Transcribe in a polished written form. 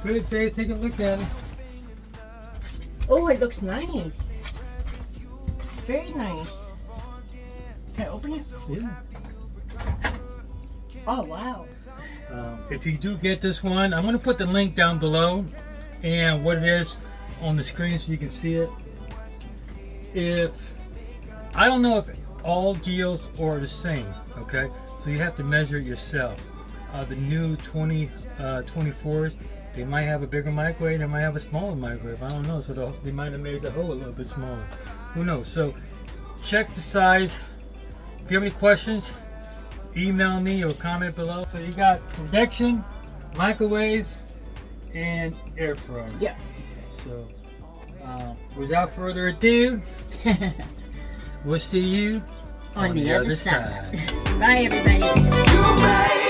Good, Faith. Take a look at it. Oh, it looks nice. Very nice. Can I open it? Yeah. Oh, wow. If you do get this one, I'm going to put the link down below and what it is on the screen so you can see it. I don't know if all geos are the same, okay? So you have to measure it yourself. The new 24s, they might have a bigger microwave, they might have a smaller microwave. I don't know. So they might have made the hole a little bit smaller. Who knows? So check the size. If you have any questions, email me or comment below. So you got convection, microwaves, and air fryer. Yeah. So without further ado, we'll see you On the other side. side. Bye, everybody.